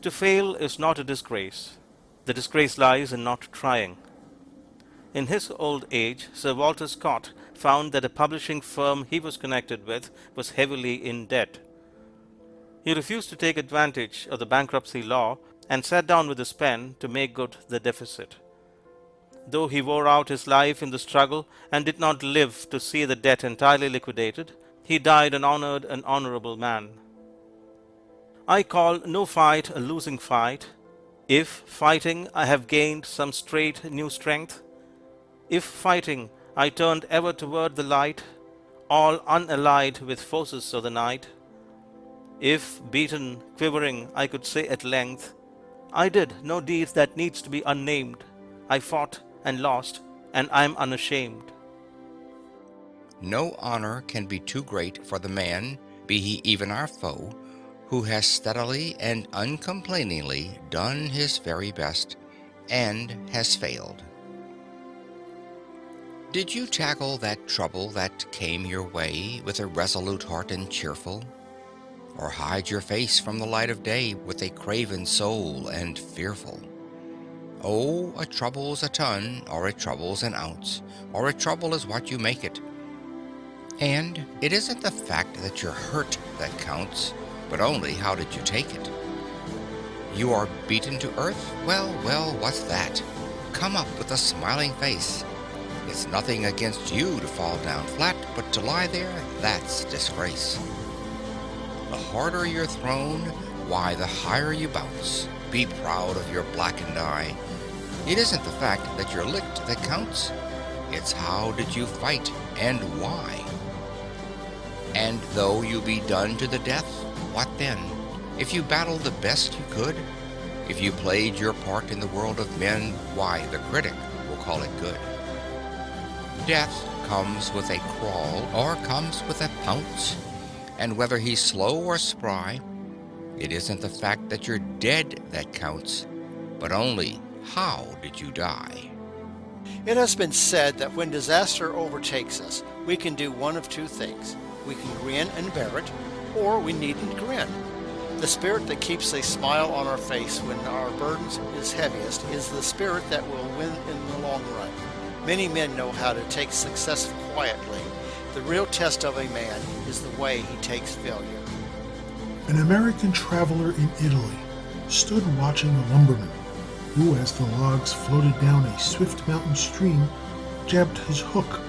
To fail is not a disgrace. The disgrace lies in not trying. In his old age, Sir Walter Scott found that a publishing firm he was connected with was heavily in debt. He refused to take advantage of the bankruptcy law and sat down with his pen to make good the deficit. Though he wore out his life in the struggle and did not live to see the debt entirely liquidated, he died an honored and honorable man. I call no fight a losing fight. If fighting I have gained some straight new strength, if fighting I turned ever toward the light, all unallied with forces of the night, if beaten, quivering, I could say at length, I did no deed that needs to be unnamed. I fought and lost, and I'm unashamed. No honor can be too great for the man, be he even our foe, who has steadily and uncomplainingly done his very best, and has failed. Did you tackle that trouble that came your way with a resolute heart and cheerful? Or hide your face from the light of day with a craven soul and fearful? Oh, a trouble's a ton, or a trouble's an ounce, or a trouble is what you make it. And it isn't the fact that you're hurt that counts, but only how did you take it? You are beaten to earth? Well, what's that? Come up with a smiling face. It's nothing against you to fall down flat, but to lie there, that's disgrace. The harder you're thrown, why, the higher you bounce. Be proud of your blackened eye. It isn't the fact that you're licked that counts. It's how did you fight and why. And though you be done to the death, what then? If you battled the best you could, if you played your part in the world of men, why, the critic will call it good. Death comes with a crawl or comes with a pounce, and whether he's slow or spry, it isn't the fact that you're dead that counts, but only how did you die. It has been said that when disaster overtakes us, we can do one of two things. We can grin and bear it, or we needn't grin. The spirit that keeps a smile on our face when our burdens is heaviest is the spirit that will win in the long run. Many men know how to take success quietly. The real test of a man is the way he takes failure. An American traveler in Italy stood watching a lumberman who, as the logs floated down a swift mountain stream, jabbed his hook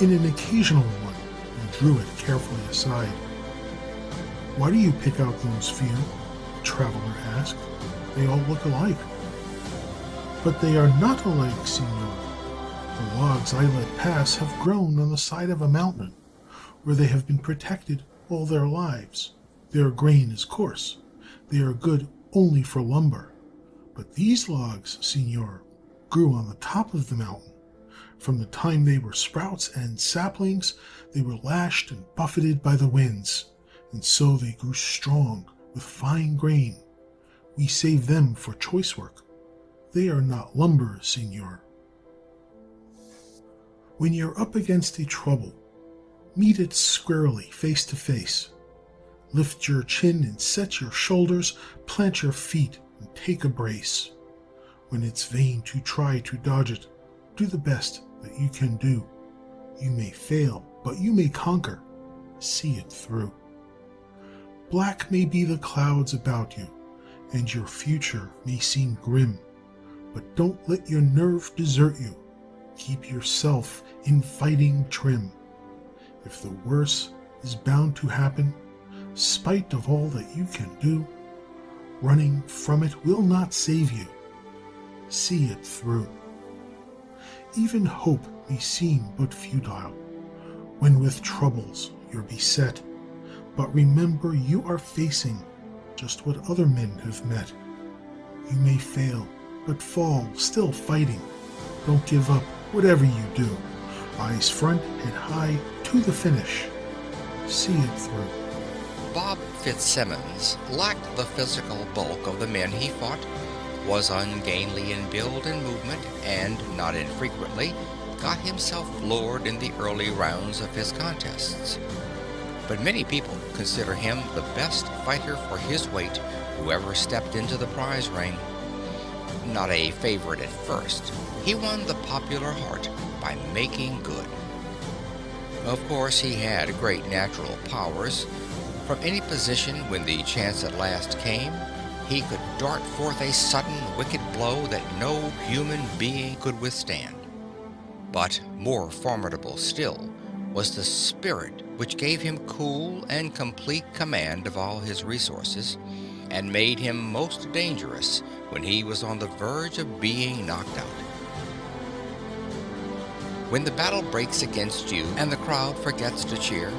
in an occasional one and drew it carefully aside. "Why do you pick out those few?" the traveler asked. "They all look alike." "But they are not alike, Signor. The logs I let pass have grown on the side of a mountain, where they have been protected all their lives. Their grain is coarse. They are good only for lumber. But these logs, Signor, grew on the top of the mountain. From the time they were sprouts and saplings, they were lashed and buffeted by the winds, and so they grew strong with fine grain. We save them for choice work. They are not lumber, Signor." When you're up against a trouble, meet it squarely, face to face. Lift your chin and set your shoulders, plant your feet and take a brace. When it's vain to try to dodge it, do the best that you can do. You may fail, but you may conquer. See it through. Black may be the clouds about you, and your future may seem grim, but don't let your nerve desert you. Keep yourself in fighting trim. If the worst is bound to happen, spite of all that you can do, running from it will not save you. See it through. Even hope may seem but futile, when with troubles you're beset, but remember you are facing just what other men have met. You may fail, but fall still fighting. Don't give up, whatever you do. Eyes front, head high, to the finish. See it through. Bob Fitzsimmons lacked the physical bulk of the men he fought, was ungainly in build and movement, and, not infrequently, got himself floored in the early rounds of his contests. But many people consider him the best fighter for his weight whoever stepped into the prize ring. Not a favorite at first, he won the popular heart by making good. Of course, he had great natural powers. From any position, when the chance at last came, he could dart forth a sudden, wicked blow that no human being could withstand. But more formidable still was the spirit which gave him cool and complete command of all his resources, and made him most dangerous when he was on the verge of being knocked out. When the battle breaks against you and the crowd forgets to cheer,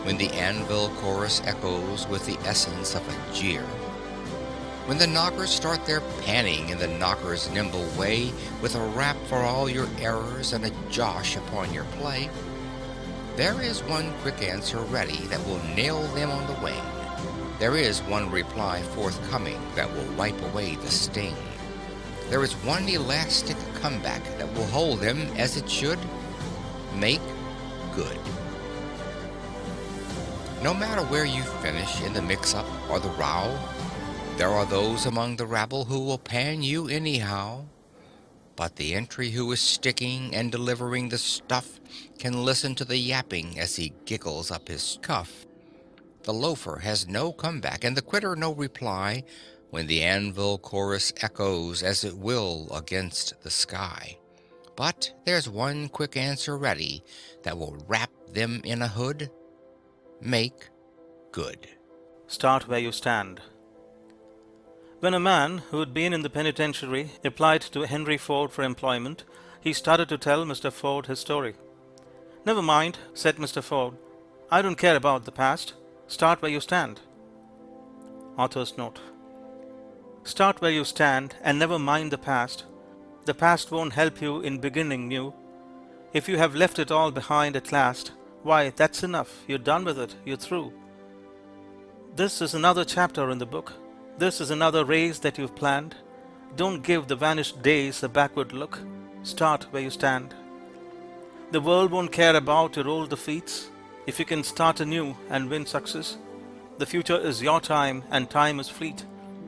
when the anvil chorus echoes with the essence of a jeer, when the knockers start their panning in the knocker's nimble way, with a rap for all your errors and a josh upon your play, there is one quick answer ready that will nail them on the wing. There is one reply forthcoming that will wipe away the sting. There is one elastic comeback that will hold them as it should. Make good. No matter where you finish in the mix-up or the row, there are those among the rabble who will pan you anyhow. But the entry who is sticking and delivering the stuff can listen to the yapping as he giggles up his cuff. The loafer has no comeback and the quitter no reply when the anvil chorus echoes as it will against the sky. But there's one quick answer ready that will wrap them in a hood. Make good. Start where you stand. When a man who had been in the penitentiary applied to Henry Ford for employment, he started to tell Mr. Ford his story. "Never mind," said Mr. Ford. "I don't care about the past. Start where you stand." Author's note. Start where you stand and never mind the past. The past won't help you in beginning new. If you have left it all behind at last, why, that's enough. You're done with it. You're through. This is another chapter in the book. This is another race that you've planned. Don't give the vanished days a backward look. Start where you stand. The world won't care about your old defeats if you can start anew and win success. The future is your time and time is fleet,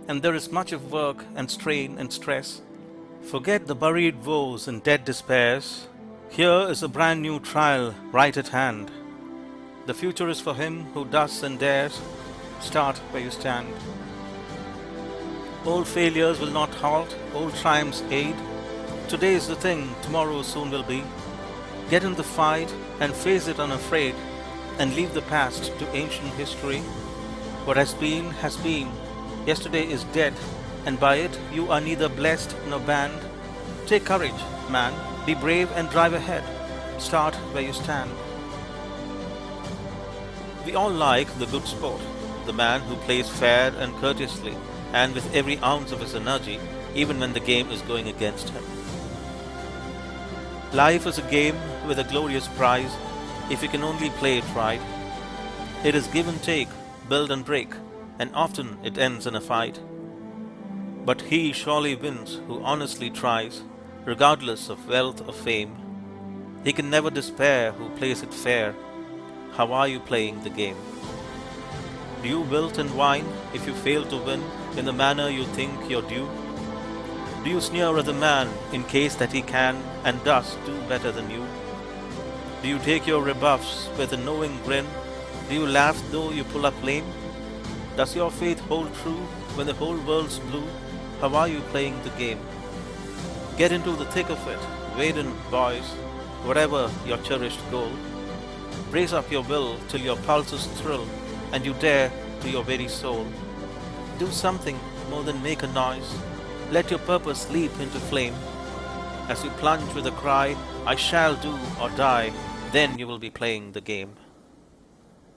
and there is much of work and strain and stress. Forget the buried woes and dead despairs. Here is a brand new trial right at hand. The future is for him who does and dares. Start where you stand. Old failures will not halt, old triumphs aid. Today is the thing, tomorrow soon will be. Get in the fight and face it unafraid, and leave the past to ancient history. What has been, yesterday is dead, and by it you are neither blessed nor banned. Take courage, man, be brave and drive ahead. Start where you stand. We all like the good sport, the man who plays fair and courteously, and with every ounce of his energy, even when the game is going against him. Life is a game with a glorious prize, if you can only play it right. It is give and take, build and break, and often it ends in a fight. But he surely wins who honestly tries, regardless of wealth or fame. He can never despair who plays it fair. How are you playing the game? Do you wilt and whine if you fail to win in the manner you think you're due? Do you sneer at the man in case that he can and does do better than you? Do you take your rebuffs with a knowing grin? Do you laugh though you pull up lame? Does your faith hold true when the whole world's blue? How are you playing the game? Get into the thick of it, wade in, boys, whatever your cherished goal. Brace up your will till your pulses thrill, and you dare to your very soul. Do something more than make a noise. Let your purpose leap into flame. As you plunge with a cry, "I shall do or die," then you will be playing the game.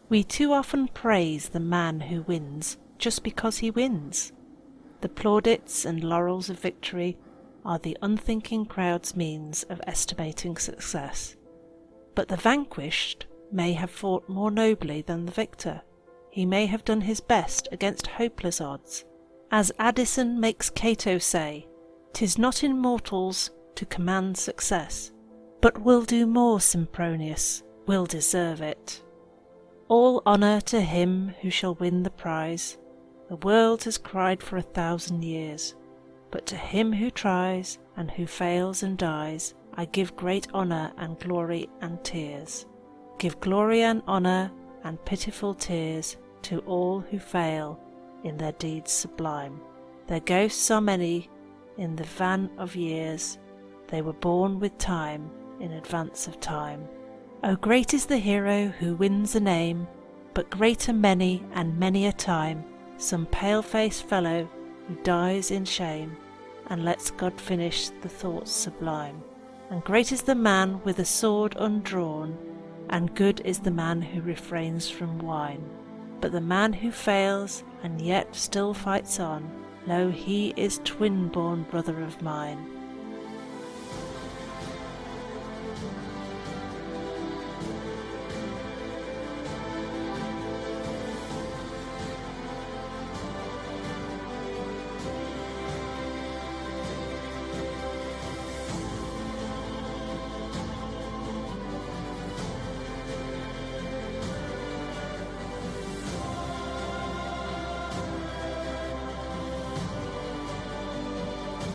We too often praise the man who wins just because he wins. The plaudits and laurels of victory are the unthinking crowd's means of estimating success. But the vanquished may have fought more nobly than the victor. He may have done his best against hopeless odds. As Addison makes Cato say, "'Tis not in mortals to command success, but will do more, Sempronius, will deserve it." All honour to him who shall win the prize. The world has cried for 1,000 years, but to him who tries and who fails and dies, I give great honour and glory and tears. Give glory and honour and pitiful tears to all who fail in their deeds sublime. Their ghosts are many in the van of years, they were born with time in advance of time. O great is the hero who wins a name, but greater many and many a time some pale-faced fellow who dies in shame and lets God finish the thoughts sublime. And great is the man with a sword undrawn, and good is the man who refrains from wine. But the man who fails and yet still fights on, lo, he is twin-born brother of mine.